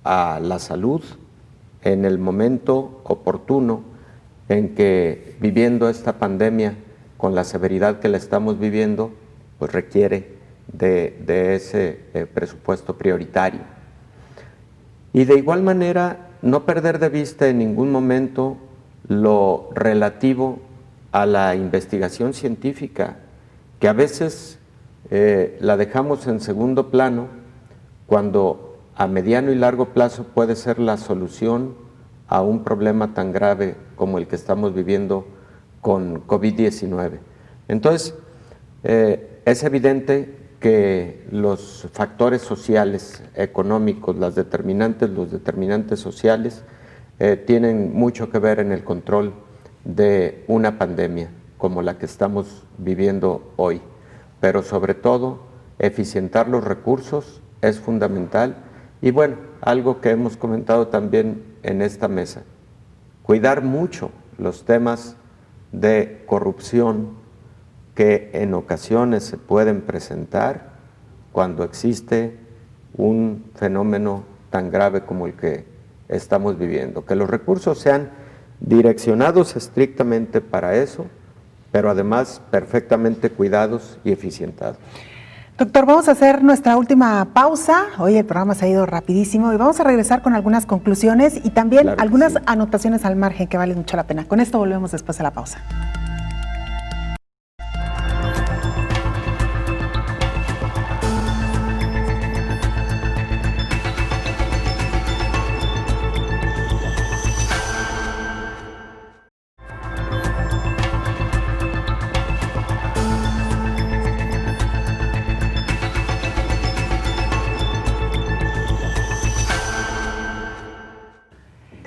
a la salud en el momento oportuno en que, viviendo esta pandemia con la severidad que la estamos viviendo, pues requiere de ese presupuesto prioritario. Y de igual manera, no perder de vista en ningún momento lo relativo a la investigación científica, que a veces la dejamos en segundo plano, cuando a mediano y largo plazo puede ser la solución a un problema tan grave como el que estamos viviendo con COVID-19. Entonces, es evidente que los factores sociales, económicos, los determinantes sociales, tienen mucho que ver en el control de una pandemia como la que estamos viviendo hoy. Pero sobre todo, eficientar los recursos es fundamental. Y bueno, algo que hemos comentado también en esta mesa, cuidar mucho los temas de corrupción que en ocasiones se pueden presentar cuando existe un fenómeno tan grave como el que estamos viviendo. Que los recursos sean direccionados estrictamente para eso, pero además perfectamente cuidados y eficientados. Doctor, vamos a hacer nuestra última pausa. Hoy el programa se ha ido rapidísimo y vamos a regresar con algunas conclusiones y también algunas anotaciones al margen que valen mucho la pena. Con esto volvemos después de la pausa.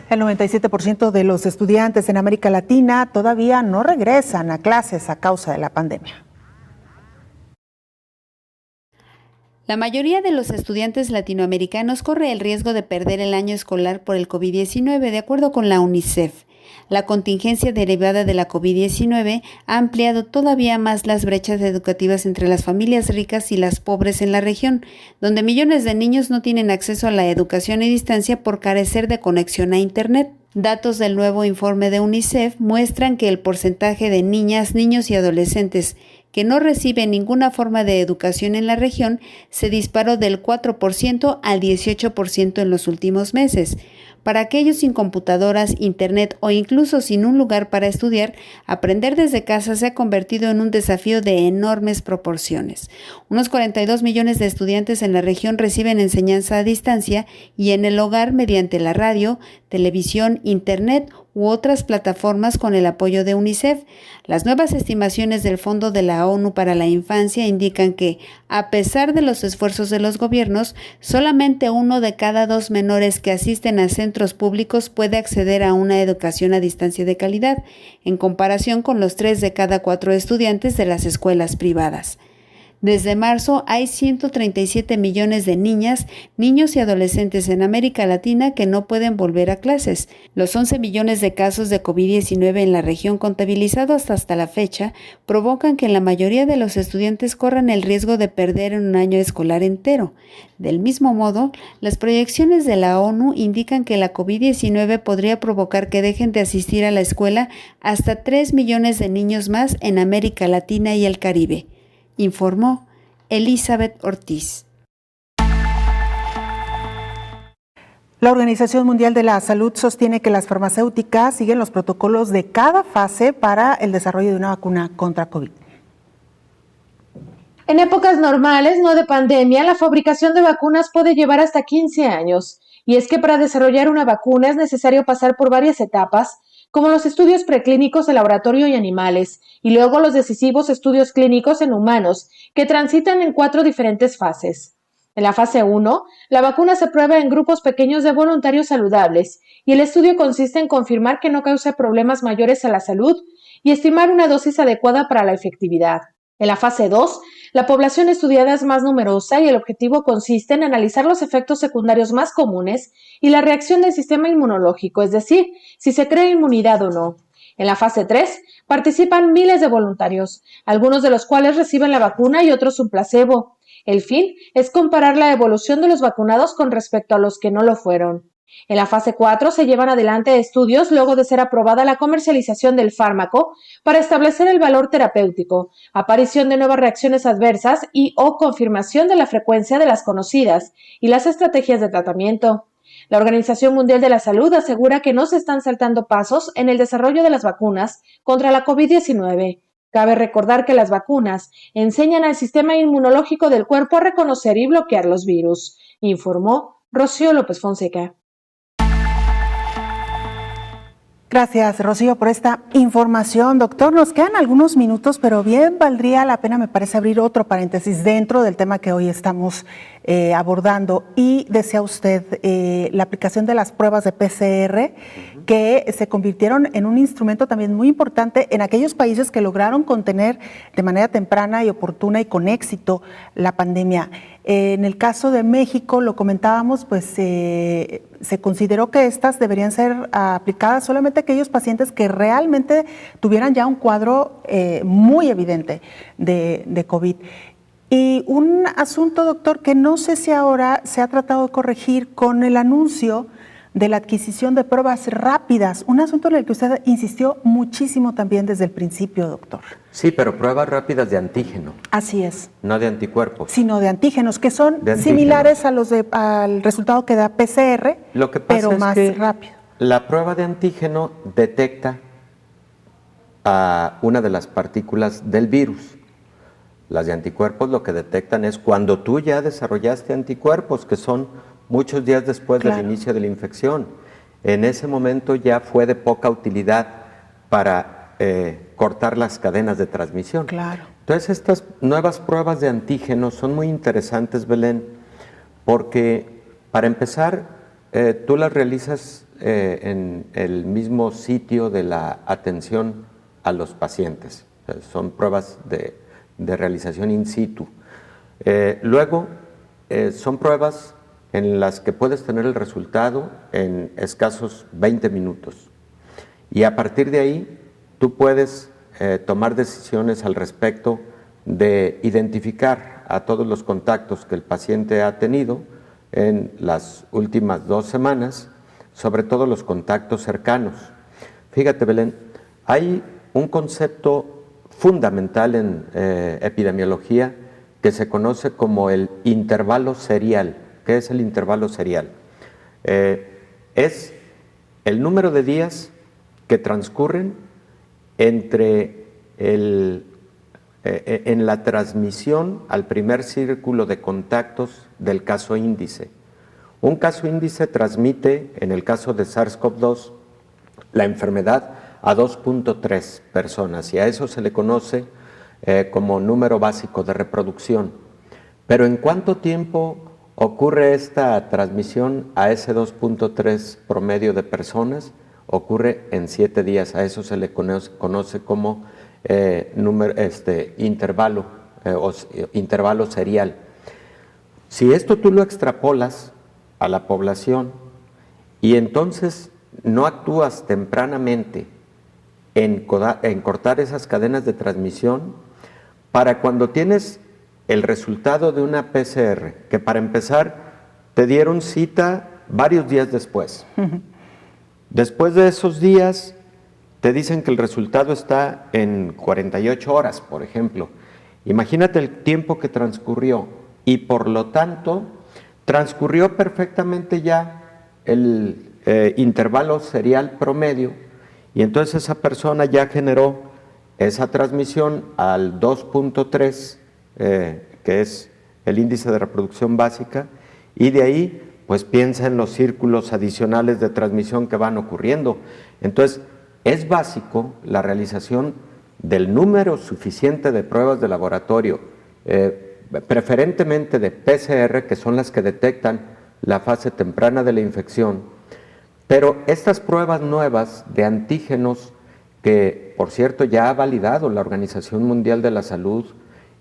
El 97% de los estudiantes en América Latina todavía no regresan a clases a causa de la pandemia. La mayoría de los estudiantes latinoamericanos corre el riesgo de perder el año escolar por el COVID-19, de acuerdo con la UNICEF. La contingencia derivada de la COVID-19 ha ampliado todavía más las brechas educativas entre las familias ricas y las pobres en la región, donde millones de niños no tienen acceso a la educación a distancia por carecer de conexión a Internet. Datos del nuevo informe de UNICEF muestran que el porcentaje de niñas, niños y adolescentes que no reciben ninguna forma de educación en la región se disparó del 4% al 18% en los últimos meses. Para aquellos sin computadoras, internet o incluso sin un lugar para estudiar, aprender desde casa se ha convertido en un desafío de enormes proporciones. Unos 42 millones de estudiantes en la región reciben enseñanza a distancia y en el hogar mediante la radio, televisión, internet u otras plataformas con el apoyo de UNICEF. Las nuevas estimaciones del Fondo de la ONU para la Infancia indican que, a pesar de los esfuerzos de los gobiernos, solamente 1 de cada 2 menores que asisten a centros públicos puede acceder a una educación a distancia de calidad, en comparación con los 3 de cada 4 estudiantes de las escuelas privadas. Desde marzo hay 137 millones de niñas, niños y adolescentes en América Latina que no pueden volver a clases. Los 11 millones de casos de COVID-19 en la región contabilizados hasta la fecha provocan que la mayoría de los estudiantes corran el riesgo de perder un año escolar entero. Del mismo modo, las proyecciones de la ONU indican que la COVID-19 podría provocar que dejen de asistir a la escuela hasta 3 millones de niños más en América Latina y el Caribe, informó Elizabeth Ortiz. La Organización Mundial de la Salud sostiene que las farmacéuticas siguen los protocolos de cada fase para el desarrollo de una vacuna contra COVID. En épocas normales, no de pandemia, la fabricación de vacunas puede llevar hasta 15 años. Y es que para desarrollar una vacuna es necesario pasar por varias etapas, como los estudios preclínicos en laboratorio y animales, y luego los decisivos estudios clínicos en humanos, que transitan en 4 diferentes fases. En la fase 1, la vacuna se prueba en grupos pequeños de voluntarios saludables, y el estudio consiste en confirmar que no cause problemas mayores a la salud y estimar una dosis adecuada para la efectividad. En la fase 2, la población estudiada es más numerosa y el objetivo consiste en analizar los efectos secundarios más comunes y la reacción del sistema inmunológico, es decir, si se crea inmunidad o no. En la fase 3, participan miles de voluntarios, algunos de los cuales reciben la vacuna y otros un placebo. El fin es comparar la evolución de los vacunados con respecto a los que no lo fueron. En la fase 4 se llevan adelante estudios luego de ser aprobada la comercialización del fármaco para establecer el valor terapéutico, aparición de nuevas reacciones adversas y o confirmación de la frecuencia de las conocidas y las estrategias de tratamiento. La Organización Mundial de la Salud asegura que no se están saltando pasos en el desarrollo de las vacunas contra la COVID-19. Cabe recordar que las vacunas enseñan al sistema inmunológico del cuerpo a reconocer y bloquear los virus, informó Rocío López Fonseca. Gracias, Rocío, por esta información. Doctor, nos quedan algunos minutos, pero bien valdría la pena, me parece, abrir otro paréntesis dentro del tema que hoy estamos abordando. Y decía usted la aplicación de las pruebas de PCR, que se convirtieron en un instrumento también muy importante en aquellos países que lograron contener de manera temprana y oportuna y con éxito la pandemia. En el caso de México, lo comentábamos, pues se consideró que estas deberían ser aplicadas solamente a aquellos pacientes que realmente tuvieran ya un cuadro muy evidente de COVID. Y un asunto, doctor, que no sé si ahora se ha tratado de corregir con el anuncio de la adquisición de pruebas rápidas, un asunto en el que usted insistió muchísimo también desde el principio, doctor. Sí, pero pruebas rápidas de antígeno. Así es. No de anticuerpos. Sino de antígenos, que son similares a los al resultado que da PCR, Lo que pasa pero es más que rápido. La prueba de antígeno detecta a una de las partículas del virus. Las de anticuerpos lo que detectan es cuando tú ya desarrollaste anticuerpos, que son muchos días después del inicio de la infección. En ese momento ya fue de poca utilidad para cortar las cadenas de transmisión. Claro. Entonces estas nuevas pruebas de antígenos son muy interesantes, Belén, porque para empezar tú las realizas en el mismo sitio de la atención a los pacientes. O sea, son pruebas de realización in situ. Luego son pruebas en las que puedes tener el resultado en escasos 20 minutos. Y a partir de ahí, tú puedes tomar decisiones al respecto de identificar a todos los contactos que el paciente ha tenido en las últimas 2 semanas, sobre todo los contactos cercanos. Fíjate, Belén, hay un concepto fundamental en epidemiología que se conoce como el intervalo serial. ¿Qué es el intervalo serial? Es el número de días que transcurren entre en la transmisión al primer círculo de contactos del caso índice. Un caso índice transmite, en el caso de SARS-CoV-2, la enfermedad a 2.3 personas y a eso se le conoce como número básico de reproducción. Pero ¿en cuánto tiempo ocurre esta transmisión a ese 2.3 promedio de personas? Ocurre en 7 días, a eso se le conoce como intervalo serial. Si esto tú lo extrapolas a la población y entonces no actúas tempranamente en cortar esas cadenas de transmisión, para cuando tienes el resultado de una PCR, que para empezar te dieron cita varios días después. Después de esos días te dicen que el resultado está en 48 horas, por ejemplo. Imagínate el tiempo que transcurrió y por lo tanto transcurrió perfectamente ya el intervalo serial promedio, y entonces esa persona ya generó esa transmisión al 2.3, que es el índice de reproducción básica, y de ahí pues piensa en los círculos adicionales de transmisión que van ocurriendo. Entonces, es básico la realización del número suficiente de pruebas de laboratorio, preferentemente de PCR, que son las que detectan la fase temprana de la infección, pero estas pruebas nuevas de antígenos, que por cierto ya ha validado la Organización Mundial de la Salud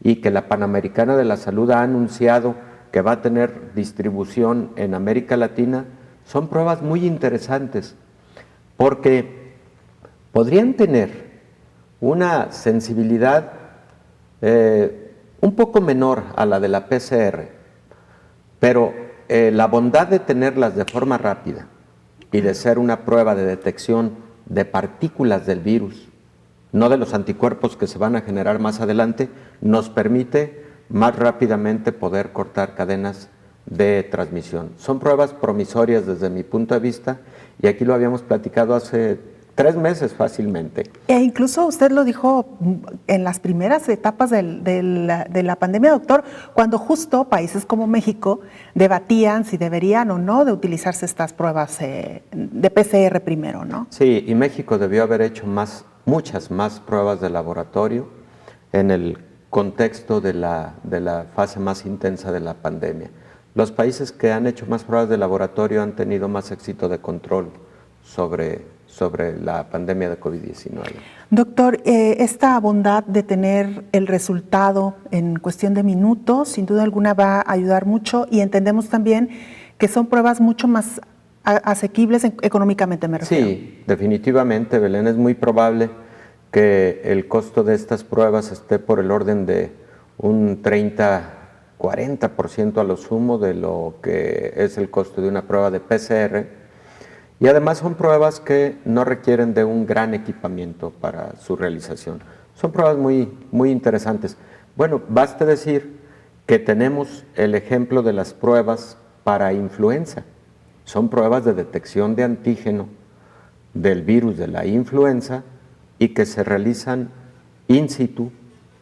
y que la Panamericana de la Salud ha anunciado que va a tener distribución en América Latina, son pruebas muy interesantes porque podrían tener una sensibilidad un poco menor a la de la PCR, pero la bondad de tenerlas de forma rápida y de ser una prueba de detección de partículas del virus, no de los anticuerpos que se van a generar más adelante, nos permite más rápidamente poder cortar cadenas de transmisión. Son pruebas promisorias desde mi punto de vista, y aquí lo habíamos platicado hace 3 meses fácilmente. E incluso usted lo dijo en las primeras etapas de la pandemia, doctor, cuando justo países como México debatían si deberían o no de utilizarse estas pruebas de PCR primero, ¿no? Sí, y México debió haber hecho muchas más pruebas de laboratorio en el contexto de la fase más intensa de la pandemia. Los países que han hecho más pruebas de laboratorio han tenido más éxito de control sobre la pandemia de COVID-19. Doctor, esta bondad de tener el resultado en cuestión de minutos, sin duda alguna va a ayudar mucho, y entendemos también que son pruebas mucho más asequibles económicamente, me refiero. Sí, definitivamente, Belén, es muy probable que el costo de estas pruebas esté por el orden de un 30-40% a lo sumo de lo que es el costo de una prueba de PCR. Y además son pruebas que no requieren de un gran equipamiento para su realización. Son pruebas muy, muy interesantes. Bueno, baste decir que tenemos el ejemplo de las pruebas para influenza. Son pruebas de detección de antígeno del virus de la influenza y que se realizan in situ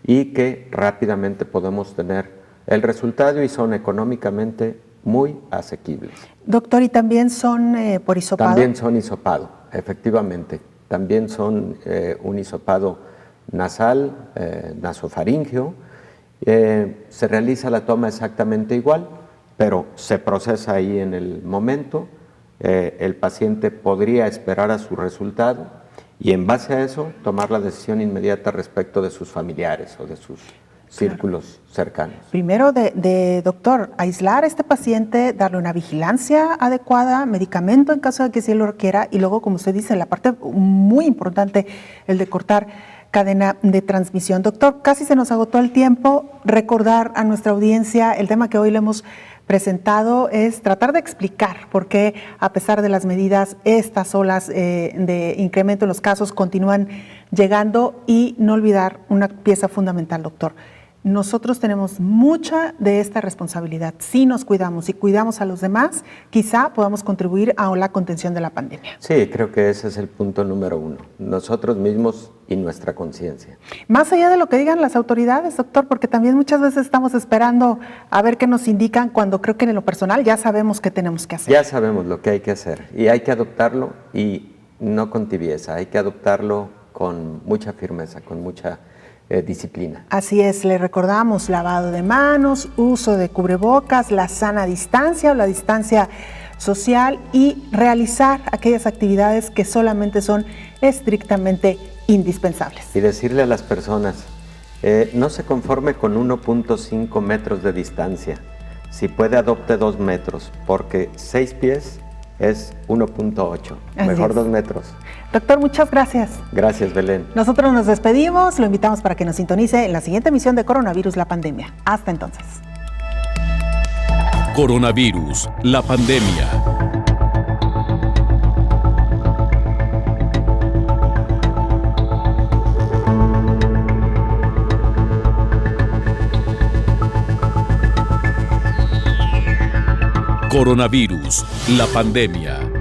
y que rápidamente podemos tener el resultado y son económicamente muy asequibles. Doctor, ¿y también son por hisopado? También son hisopado, efectivamente. También son un hisopado nasal, nasofaríngeo. Se realiza la toma exactamente igual, pero se procesa ahí en el momento. El paciente podría esperar a su resultado y en base a eso tomar la decisión inmediata respecto de sus familiares o de sus círculos cercanos. Primero, doctor, aislar a este paciente, darle una vigilancia adecuada, medicamento en caso de que sí lo requiera, y luego, como usted dice, la parte muy importante, el de cortar cadena de transmisión. Doctor, casi se nos agotó el tiempo. Recordar a nuestra audiencia el tema que hoy le hemos presentado es tratar de explicar por qué, a pesar de las medidas, estas olas de incremento en los casos continúan llegando, y no olvidar una pieza fundamental, doctor. Nosotros tenemos mucha de esta responsabilidad. Si nos cuidamos y cuidamos a los demás, quizá podamos contribuir a la contención de la pandemia. Sí, creo que ese es el punto número 1. Nosotros mismos y nuestra conciencia. Más allá de lo que digan las autoridades, doctor, porque también muchas veces estamos esperando a ver qué nos indican, cuando creo que en lo personal ya sabemos qué tenemos que hacer. Ya sabemos lo que hay que hacer y hay que adoptarlo, y no con tibieza, hay que adoptarlo con mucha firmeza, con mucha disciplina. Así es, le recordamos: lavado de manos, uso de cubrebocas, la sana distancia o la distancia social, y realizar aquellas actividades que solamente son estrictamente indispensables. Y decirle a las personas, no se conforme con 1.5 metros de distancia. Si puede, adopte 2 metros, porque 6 pies es 1.8. Mejor 2 metros. Doctor, muchas gracias. Gracias, Belén. Nosotros nos despedimos, lo invitamos para que nos sintonice en la siguiente emisión de Coronavirus, la pandemia. Hasta entonces. Coronavirus, la pandemia. Coronavirus, la pandemia.